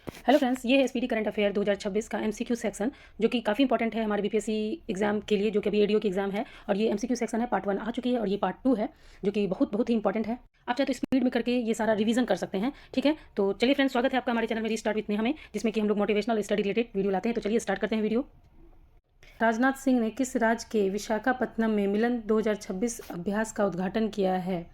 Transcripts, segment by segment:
Hello friends, ये है speedy current affair 2026 का एमसीक्यू सेक्शन, जो कि काफ़ी इंपॉर्टेंट है हमारे बीपीएससी एग्जाम के लिए, जो कि अभी एडीओ की एग्जाम है। और ये एमसीक्यू सेक्शन है, पार्ट 1 आ चुकी है और ये पार्ट 2 है, जो कि बहुत बहुत ही इंपॉर्टेंट है। आप चाहे तो स्पीड में करके ये सारा रिवीजन कर सकते हैं। ठीक है, तो चलिए फ्रेंड्स, स्वागत है आपका हमारे चैनल में रीस्टार्ट विथ हमें, जिसमें कि हम लोग मोटिवेशनल स्टडी रिलेटेड वीडियो लाते हैं। तो चलिए स्टार्ट करते हैं वीडियो। राजनाथ सिंह ने किस राज्य के विशाखापत्तनम में मिलन 2026 अभ्यास का उद्घाटन किया है?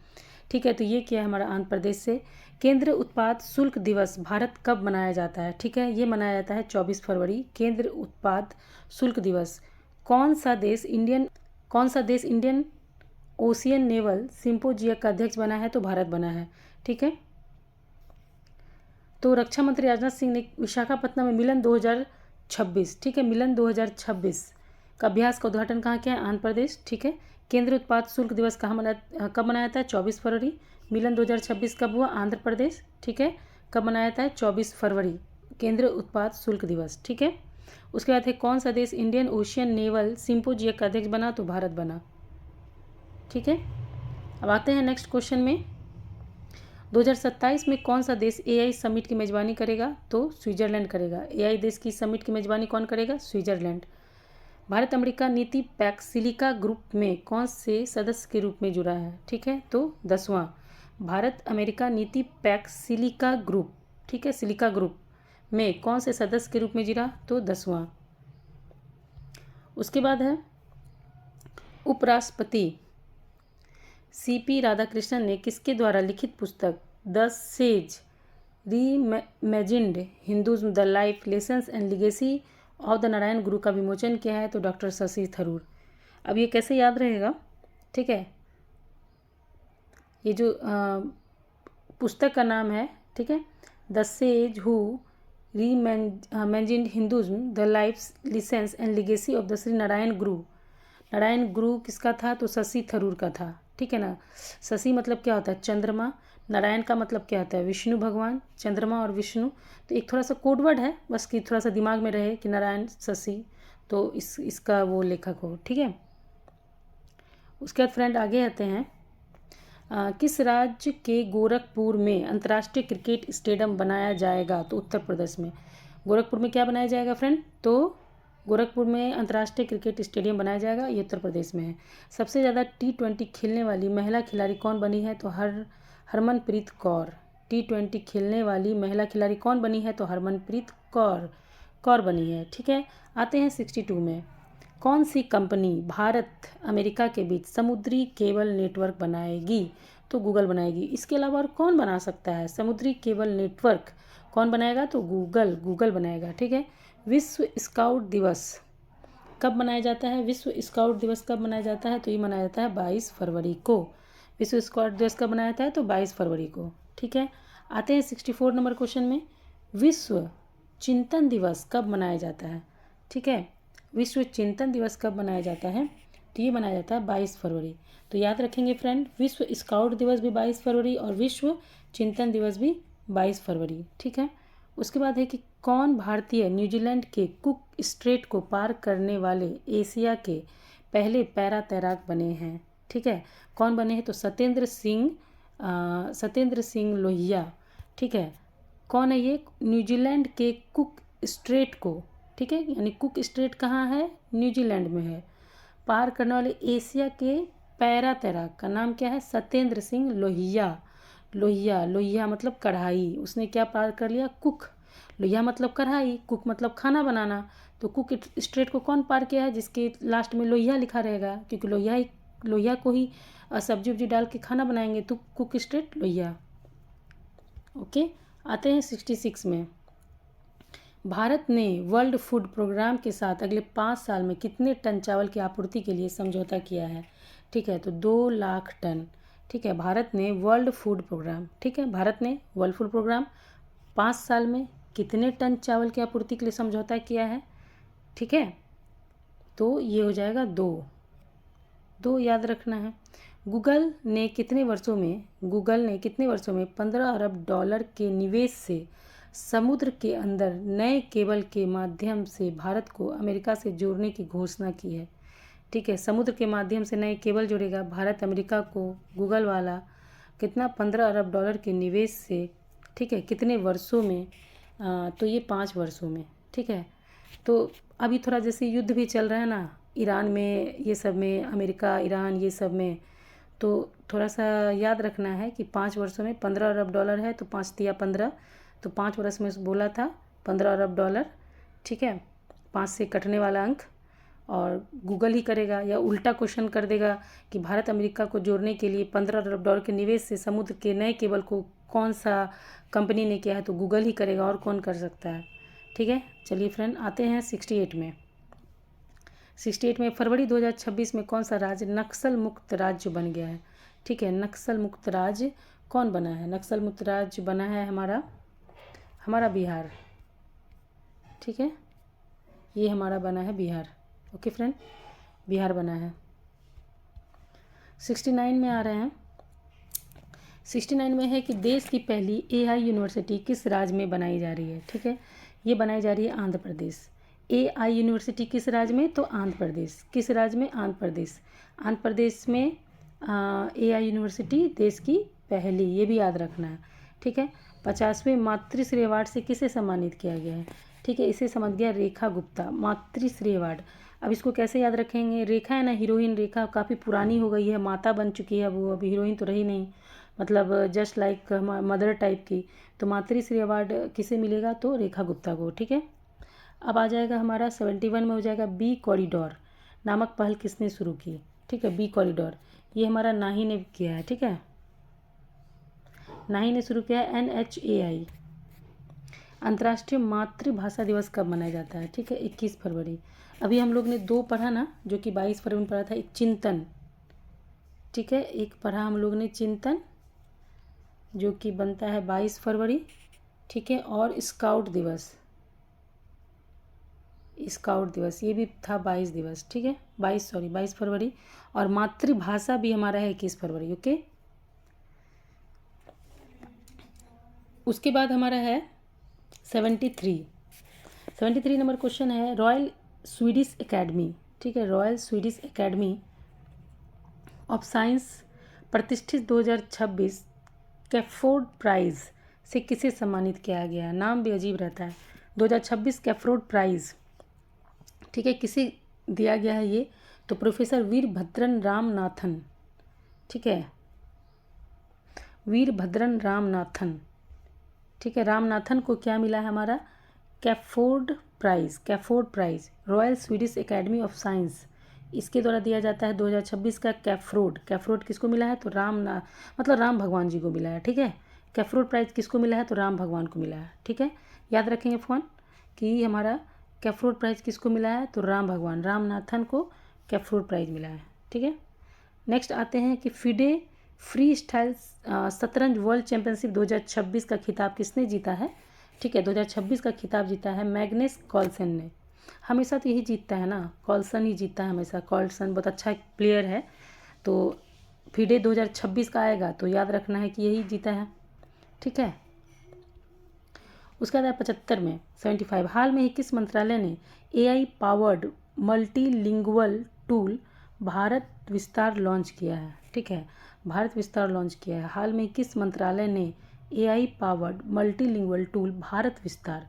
ठीक है, तो ये किया है हमारा आंध्र प्रदेश से। केंद्र उत्पाद शुल्क दिवस भारत कब मनाया जाता है? ठीक है, ये मनाया जाता है 24 फरवरी। केंद्र उत्पाद शुल्क दिवस। कौन सा देश इंडियन ओशियन नेवल सिंपोजिया का अध्यक्ष बना है? तो भारत बना है। ठीक है, तो रक्षा मंत्री राजनाथ सिंह ने विशाखापत्तनम में मिलन 2026, ठीक है, मिलन 2026 का अभ्यास का उद्घाटन कहाँ किया है? आंध्र प्रदेश। ठीक है, केंद्रीय उत्पाद शुल्क दिवस कब मनाया जाता है? 24 फरवरी। मिलन 2026 कब हुआ? आंध्र प्रदेश। ठीक है, कब मनाया जाता है? 24 फरवरी, केंद्रीय उत्पाद शुल्क दिवस। ठीक है, उसके बाद है कौन सा देश इंडियन ओशियन नेवल सिंपोजिया का अध्यक्ष बना? तो भारत बना। ठीक है, अब आते हैं नेक्स्ट क्वेश्चन में। 2027 में कौन सा देश एआई समिट की मेजबानी करेगा? तो स्विट्जरलैंड करेगा। एआई देश की समिट की मेजबानी कौन करेगा? स्विट्जरलैंड। भारत अमेरिका नीति पैक्ट सिलिका ग्रुप में कौन से सदस्य के रूप में जुड़ा है? ठीक है, तो 10वां। भारत अमेरिका नीति पैक्ट सिलिका ग्रुप, ठीक है, सिलिका ग्रुप में कौन से सदस्य के रूप में जुड़ा? तो 10वां। उसके बाद है उपराष्ट्रपति सीपी राधाकृष्णन ने किसके द्वारा लिखित पुस्तक the sage reimagined हिंदुज़्म the life lessons and legacy of the Narayan गुरु का विमोचन किया है? तो डॉक्टर शशि थरूर। अब ये कैसे याद रहेगा? ठीक है, ये जो पुस्तक का नाम है, ठीक है, the sage who reimagined हिंदुज़्म the life lessons and legacy of the Shri Narayan गुरु। नारायण गुरु किसका था? तो शशि थरूर का था। ठीक है ना, शशि मतलब क्या होता है? चंद्रमा। नारायण का मतलब क्या होता है? विष्णु भगवान। चंद्रमा और विष्णु, तो एक थोड़ा सा कोडवर्ड है, बस कि थोड़ा सा दिमाग में रहे कि नारायण शशि, तो इसका वो लेखक हो। ठीक है, उसके बाद फ्रेंड आगे आते हैं। किस राज्य के गोरखपुर में अंतर्राष्ट्रीय क्रिकेट स्टेडियम बनाया जाएगा? तो उत्तर प्रदेश में। गोरखपुर में क्या बनाया जाएगा फ्रेंड? तो गोरखपुर में अंतर्राष्ट्रीय क्रिकेट स्टेडियम बनाया जाएगा, ये उत्तर प्रदेश में है। सबसे ज़्यादा T20 खेलने वाली महिला खिलाड़ी कौन बनी है? तो हरमनप्रीत कौर। T20 खेलने वाली महिला खिलाड़ी कौन बनी है? तो हरमनप्रीत कौर बनी है। ठीक है, आते हैं 62 में। कौन सी कंपनी भारत अमेरिका के बीच समुद्री केबल नेटवर्क बनाएगी? तो गूगल बनाएगी। इसके अलावा और कौन बना सकता है समुद्री केबल नेटवर्क? कौन बनाएगा? तो गूगल बनाएगा। ठीक है, विश्व स्काउट दिवस कब मनाया जाता है? विश्व स्काउट दिवस कब मनाया जाता है? तो ये मनाया जाता है 22 फरवरी को। विश्व स्काउट दिवस कब मनाया जाता है? तो 22 फरवरी को। ठीक है, आते हैं 64 नंबर क्वेश्चन में। विश्व चिंतन दिवस कब मनाया जाता है? ठीक है, विश्व चिंतन दिवस कब मनाया जाता है? तो ये मनाया जाता है 22 फरवरी। तो याद रखेंगे फ्रेंड, विश्व स्काउट दिवस भी 22 फरवरी और विश्व चिंतन दिवस भी 22 फरवरी। ठीक है, उसके बाद है कि कौन भारतीय न्यूजीलैंड के कुक स्ट्रेट को पार करने वाले एशिया के पहले पैरा तैराक बने हैं? ठीक है, कौन बने हैं? तो सत्येंद्र सिंह लोहिया। ठीक है, कौन है ये? न्यूजीलैंड के कुक स्ट्रेट को, ठीक है, यानी कुक स्ट्रेट कहाँ है? न्यूजीलैंड में है। पार करने वाले एशिया के पैरा तैराक का नाम क्या है? सत्येंद्र सिंह लोहिया। लोहिया मतलब कढ़ाई। उसने क्या पार कर लिया? कुक। लोहिया मतलब कढ़ाई, कुक मतलब खाना बनाना। तो कुक स्ट्रेट को कौन पार किया है? जिसके लास्ट में लोहिया लिखा रहेगा, क्योंकि लोहिया को ही सब्जी उब्जी डाल के खाना बनाएंगे, तो कुक स्ट्रेट लोहिया। ओके, आते हैं 66 में। भारत ने वर्ल्ड फूड प्रोग्राम के साथ अगले 5 साल में कितने टन चावल की आपूर्ति के लिए समझौता किया है? ठीक है, तो 2 लाख टन। ठीक है, भारत ने वर्ल्ड फूड प्रोग्राम, ठीक है, भारत ने वर्ल्ड फूड प्रोग्राम 5 साल में कितने टन चावल की आपूर्ति के लिए समझौता किया है? ठीक है, तो ये हो जाएगा 2 याद रखना है। गूगल ने कितने वर्षों में 15 अरब डॉलर के निवेश से समुद्र के अंदर नए केबल के माध्यम से भारत को अमेरिका से जोड़ने की घोषणा की है? ठीक है, समुद्र के माध्यम से नए केबल जोड़ेगा भारत अमेरिका को, गूगल वाला। कितना? 15 अरब डॉलर के निवेश से। ठीक है, कितने वर्षों में तो ये 5 वर्षों में, ठीक है। तो अभी थोड़ा जैसे युद्ध भी चल रहा है ना ईरान में, ये सब में, अमेरिका ईरान ये सब में, तो थोड़ा सा याद रखना है कि 5 वर्षों में 15 अरब डॉलर है, तो 5 तिया 15, तो 5 वर्ष में बोला था 15 अरब डॉलर, ठीक है। 5 से कटने वाला अंक, और गूगल ही करेगा या उल्टा क्वेश्चन कर देगा कि भारत अमेरिका को जोड़ने के लिए 15 अरब डॉलर के निवेश से समुद्र के नए केबल को कौन सा कंपनी ने किया है, तो गूगल ही करेगा, और कौन कर सकता है, ठीक है। चलिए फ्रेंड, आते हैं 68 में। 68 में फरवरी 2026 में कौन सा राज्य नक्सल मुक्त राज्य बन गया है, ठीक है। नक्सल मुक्त राज्य कौन बना है? नक्सल मुक्त राज्य बना है हमारा बिहार, ठीक है। ये हमारा बना है बिहार, ओके फ्रेंड, बिहार बना है। 69 में आ रहे हैं। 69 में है कि देश की पहली AI यूनिवर्सिटी किस राज्य में बनाई जा रही है, ठीक है। ये बनाई जा रही है आंध्र प्रदेश। AI यूनिवर्सिटी किस राज्य में? तो आंध्र प्रदेश। किस राज्य में? आंध्र प्रदेश। आंध्र प्रदेश में AI यूनिवर्सिटी देश की पहली, ये भी याद रखना है, ठीक है। 50वें मातृश्री अवार्ड से किसे सम्मानित किया गया है, ठीक है। इसे समझ गया रेखा गुप्ता, मातृश्री अवार्ड। अब इसको कैसे याद रखेंगे? रेखा है ना, हीरोइन रेखा काफ़ी पुरानी हो गई है, माता बन चुकी है वो, अभी हीरोइन तो रही नहीं, मतलब जस्ट लाइक मदर टाइप की। तो मातृश्री अवार्ड किसे मिलेगा? तो रेखा गुप्ता को, ठीक है। अब आ जाएगा हमारा 71 में हो जाएगा बी कॉरिडोर नामक पहल किसने शुरू की, ठीक है। बी कॉरिडोर ये हमारा नाही ने किया है, ठीक है। नाही ने शुरू किया है। NHAI। अंतर्राष्ट्रीय मातृभाषा दिवस कब मनाया जाता है, ठीक है। 21 फरवरी। अभी हम लोग ने 2 पढ़ा ना, जो कि 22 फरवरी में पढ़ा था, एक चिंतन, ठीक है। एक पढ़ा हम लोग ने चिंतन, जो कि बनता है 22 फरवरी, ठीक है। और स्काउट दिवस, स्काउट दिवस ये भी था 22 दिवस, ठीक है। 22 फरवरी। और मातृभाषा भी हमारा है 21 फरवरी, ओके। उसके बाद हमारा है 73 नंबर क्वेश्चन है, रॉयल स्वीडिश एकेडमी, ठीक है। Royal Swedish Academy of science प्रतिष्ठित 2026 कैफोर्ड प्राइज़ से किसे सम्मानित किया गया है? नाम भी अजीब रहता है, 2026 कैफोर्ड प्राइज़, ठीक है। किसे दिया गया है ये? तो प्रोफेसर वीरभद्रन रामनाथन, ठीक है। वीरभद्रन रामनाथन, ठीक है। रामनाथन को क्या मिला है? हमारा Crafoord prize Royal Swedish Academy of Science, इसके द्वारा दिया जाता है 2026 का कैफोर्ड किसको मिला है? तो मतलब राम भगवान जी को मिला है, ठीक है। कैफोर्ड प्राइज़ किसको मिला है? तो राम भगवान को मिला है, ठीक है। याद रखेंगे फोन कि हमारा कैफोर्ड प्राइज़ किसको मिला है? तो राम भगवान, रामनाथन को कैफोर्ड प्राइज़ मिला है, ठीक है। नेक्स्ट आते हैं कि फिडे फ्री स्टाइल शतरंज वर्ल्ड चैंपियनशिप 2026 का खिताब किसने जीता है, ठीक है। 2026 का खिताब जीता है मैग्नेस कार्लसन ने। हमेशा तो यही जीतता है ना, कार्लसन ही जीतता है हमेशा। कार्लसन बहुत अच्छा प्लेयर है, तो फिडे 2026 का आएगा तो याद रखना है कि यही जीता है, ठीक है। उसके बाद 75 में 75 हाल में ही किस मंत्रालय ने AI powered multilingual tool Bharat विस्तार लॉन्च किया है, ठीक है। भारत विस्तार लॉन्च किया है। हाल में किस मंत्रालय ने AI powered multilingual tool Bharat विस्तार,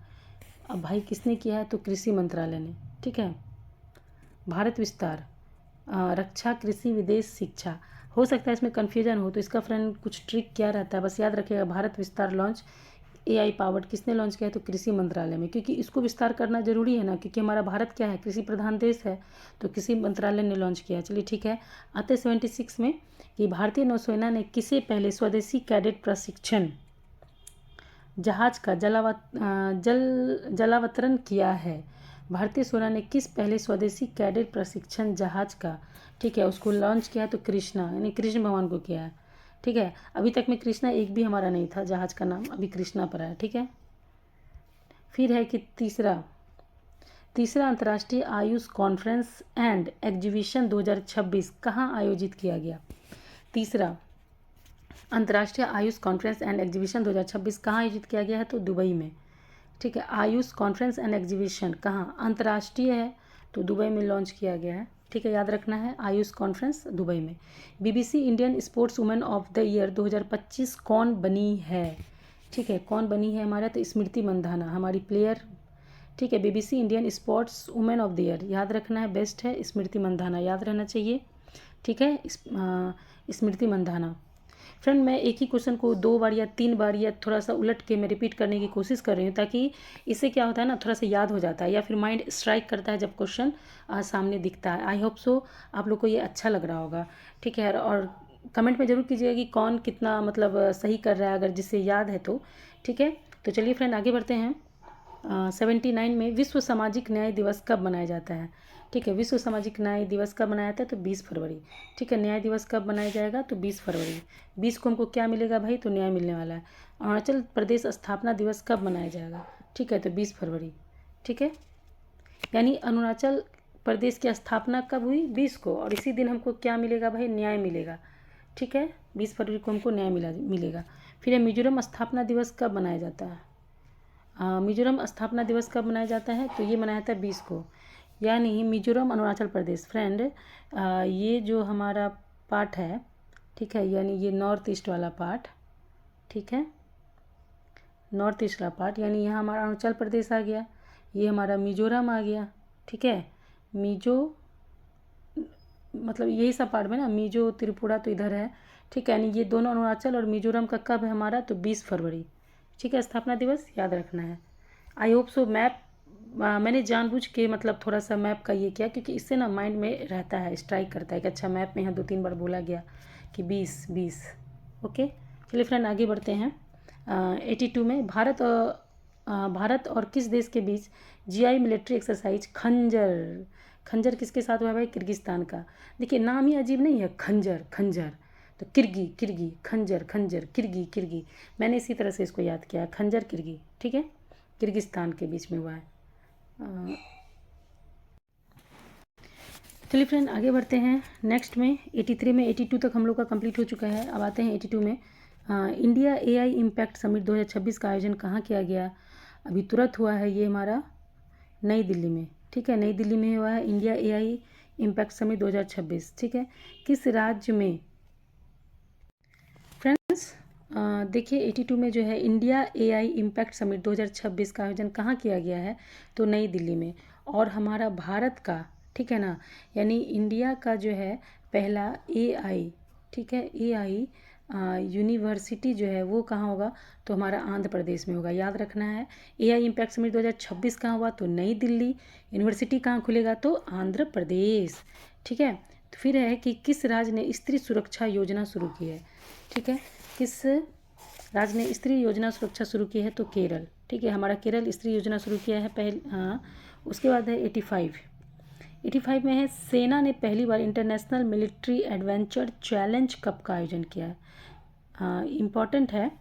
अब भाई किसने किया है? तो कृषि मंत्रालय ने, ठीक है। भारत विस्तार रक्षा, कृषि, विदेश, शिक्षा। हो सकता है इसमें कन्फ्यूजन हो, तो इसका फ्रेंड कुछ ट्रिक क्या रहता है, बस याद रखिएगा भारत विस्तार लॉन्च AI पावर्ड किसने लॉन्च किया है? तो कृषि मंत्रालय में, क्योंकि इसको विस्तार करना जरूरी है ना, क्योंकि हमारा भारत क्या है, कृषि प्रधान देश है, तो कृषि मंत्रालय ने लॉन्च किया। चलिए ठीक है। आते 76 में कि भारतीय नौसेना ने किसे पहले स्वदेशी कैडेट प्रशिक्षण जहाज का जलावतरण किया है? भारतीय सेना ने किस पहले स्वदेशी कैडेट प्रशिक्षण जहाज का, ठीक है, उसको लॉन्च किया? तो कृष्णा, यानी कृष्ण भगवान को किया है, ठीक है। अभी तक में कृष्णा एक भी हमारा नहीं था जहाज का नाम, अभी कृष्णा पर है, ठीक है। फिर है कि तीसरा अंतर्राष्ट्रीय आयुष कॉन्फ्रेंस एंड एग्जीबिशन 2026 कहाँ आयोजित किया गया? तीसरा अंतर्राष्ट्रीय आयुष कॉन्फ्रेंस एंड एग्जीबिशन 2026 कहाँ आयोजित किया गया है? तो दुबई में, ठीक है। आयुष कॉन्फ्रेंस एंड एग्जीबिशन कहाँ? अंतर्राष्ट्रीय है तो दुबई में लॉन्च किया गया है, ठीक है। याद रखना है आयुष कॉन्फ्रेंस दुबई में। BBC Indian sports women of the year 2025 कौन बनी है? ठीक है, कौन बनी है हमारा, तो स्मृति मंधाना हमारी प्लेयर। ठीक है, BBC Indian sports women of the year याद रखना है, बेस्ट है स्मृति मंधाना, याद रहना चाहिए। ठीक है, स्मृति मंधाना। फ्रेंड, मैं एक ही क्वेश्चन को 2 बार या 3 बार या थोड़ा सा उलट के मैं रिपीट करने की कोशिश कर रही हूँ, ताकि इससे क्या होता है ना, थोड़ा सा याद हो जाता है या फिर माइंड स्ट्राइक करता है जब क्वेश्चन सामने दिखता है। आई होप सो आप लोग को ये अच्छा लग रहा होगा। ठीक है, और कमेंट में ज़रूर कीजिएगा कि कौन कितना मतलब सही कर रहा है, अगर जिससे याद है तो। ठीक है, तो चलिए फ्रेंड आगे बढ़ते हैं। 79 में विश्व सामाजिक न्याय दिवस कब मनाया जाता है। ठीक है, विश्व सामाजिक न्याय दिवस कब मनाया जाता है, तो 20 फरवरी। ठीक है, न्याय दिवस कब मनाया जाएगा, तो 20 फरवरी। 20 को हमको क्या मिलेगा भाई, तो न्याय मिलने वाला है। अरुणाचल प्रदेश स्थापना दिवस कब मनाया जाएगा, ठीक है, तो 20 फरवरी। ठीक है, यानी अरुणाचल प्रदेश की स्थापना कब हुई, 20 को, और इसी दिन हमको क्या मिलेगा भाई, न्याय मिलेगा। ठीक है, 20 फरवरी को हमको न्याय मिलेगा। फिर मिजोरम स्थापना दिवस कब मनाया जाता है। मिजोरम स्थापना दिवस कब मनाया जाता है, तो ये मनाया जाता है 20 को। यानी मिजोरम अरुणाचल प्रदेश फ्रेंड, ये जो हमारा पार्ट है, ठीक है, यानी ये नॉर्थ ईस्ट वाला पार्ट, ठीक है, नॉर्थ ईस्ट वाला पार्ट, यानी यहाँ हमारा अरुणाचल प्रदेश आ गया, ये हमारा मिजोरम आ गया। ठीक है, मिजो मतलब यही सब पार्ट में ना, मिजो त्रिपुरा तो इधर है। ठीक है, यानी ये दोनों अरुणाचल और मिजोरम का कब है हमारा, तो 20 फरवरी। ठीक है, स्थापना दिवस याद रखना है। आई होप सो मैप मैंने जानबूझ के मतलब थोड़ा सा मैप का ये किया, क्योंकि इससे ना माइंड में रहता है, स्ट्राइक करता है कि अच्छा मैप में यहाँ 2-3 बार बोला गया कि 20। ओके, चलिए फ्रेंड आगे बढ़ते हैं। 82 में भारत और किस देश के बीच जीआई मिलिट्री एक्सरसाइज खंजर, खंजर किसके साथ हुआ है भाई, किर्गिस्तान का। देखिए नाम ही अजीब नहीं है, खंजर खंजर, तो किर्गी किर्गी, खंजर खंजर, किर्गी किर्गी, मैंने इसी तरह से इसको याद किया, खंजर किर्गी। ठीक है, किर्गिस्तान के बीच में हुआ है। चलिए फ्रेंड आगे बढ़ते हैं नेक्स्ट में। 83 में, 82 तक हम लोग का कंप्लीट हो चुका है। अब आते हैं 82 में। इंडिया एआई इम्पैक्ट समिट 2026 का आयोजन कहाँ किया गया, अभी तुरंत हुआ है ये हमारा नई दिल्ली में। ठीक है, नई दिल्ली में हुआ है इंडिया एआई इम्पैक्ट समिट 2026। ठीक है, किस राज्य में फ्रेंड्स, देखिए 82 में जो है इंडिया एआई इम्पैक्ट समिट 2026 का आयोजन कहाँ किया गया है, तो नई दिल्ली में। और हमारा भारत का, ठीक है ना, यानी इंडिया का जो है पहला एआई, ठीक है, एआई यूनिवर्सिटी जो है वो कहाँ होगा, तो हमारा आंध्र प्रदेश में होगा, याद रखना है। एआई इम्पैक्ट समिट 2026 कहाँ हुआ, तो नई दिल्ली। यूनिवर्सिटी कहाँ खुलेगा, तो आंध्र प्रदेश। ठीक है, तो फिर है कि किस राज्य ने स्त्री सुरक्षा योजना शुरू की है। ठीक है, किस राज्य ने स्त्री योजना सुरक्षा शुरू की है, तो केरल। ठीक है, हमारा केरल स्त्री योजना शुरू किया है हाँ। उसके बाद है 85 में है, सेना ने पहली बार international military adventure challenge cup का आयोजन किया है। इम्पॉर्टेंट है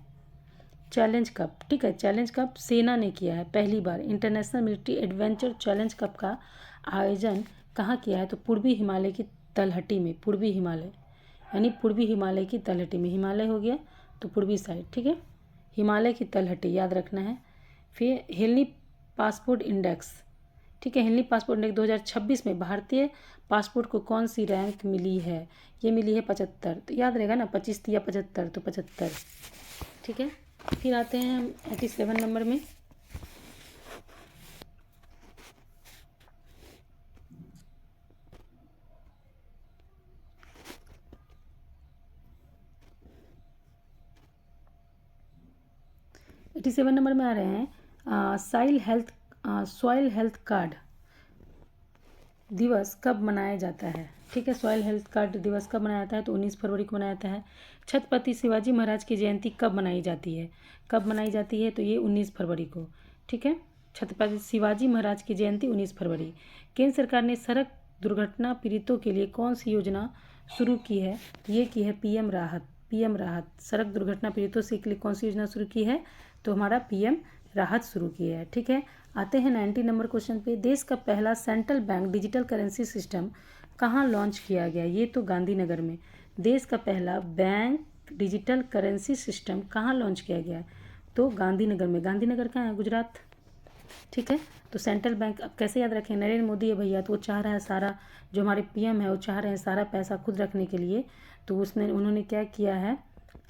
चैलेंज कप। ठीक है, चैलेंज कप सेना ने किया है पहली बार, international military adventure challenge cup का आयोजन कहाँ किया है, तो पूर्वी हिमालय की तलहटी में, पूर्वी हिमालय यानी पूर्वी हिमालय की तलहटी में, हिमालय हो गया तो पूर्वी साइड। ठीक है, हिमालय की तलहटी याद रखना है। फिर हेलनी पासपोर्ट इंडेक्स, ठीक है, हेलनी पासपोर्ट इंडेक्स 2026 में भारतीय पासपोर्ट को कौन सी रैंक मिली है, ये मिली है 75, तो याद रहेगा ना 25 या 75, तो 75। ठीक है, फिर आते हैं हम 87 नंबर में। सॉइल नंबर में आ रहे हैं सॉइल हेल्थ कार्ड दिवस कब मनाया जाता है। ठीक है, सॉइल हेल्थ कार्ड दिवस कब मनाया जाता है, तो 19 फरवरी को मनाया जाता है। छत्रपति शिवाजी महाराज की जयंती कब मनाई जाती है, कब मनाई जाती है, तो ये 19 फरवरी को। ठीक है, छत्रपति शिवाजी महाराज की जयंती 19 फरवरी। केंद्र सरकार ने सड़क दुर्घटना पीड़ितों के लिए कौन सी योजना शुरू की है, ये की है पीएम राहत। पीएम राहत, सड़क दुर्घटना पीड़ितों से के लिए कौन सी योजना शुरू की है, तो हमारा पीएम राहत शुरू की है। ठीक है, आते हैं 90 नंबर क्वेश्चन पे। देश का पहला central bank digital currency system कहाँ लॉन्च किया गया, ये तो गांधीनगर में। देश का पहला बैंक डिजिटल करेंसी सिस्टम कहाँ लॉन्च किया गया, तो गांधीनगर में। गांधीनगर कहाँ है, गुजरात। ठीक है, तो सेंट्रल बैंक अब कैसे याद रखें, नरेंद्र मोदी है भैया, तो वो चाह रहा है सारा, जो हमारे पीएम है वो चाह रहे हैं सारा पैसा खुद रखने के लिए, तो उन्होंने क्या किया है,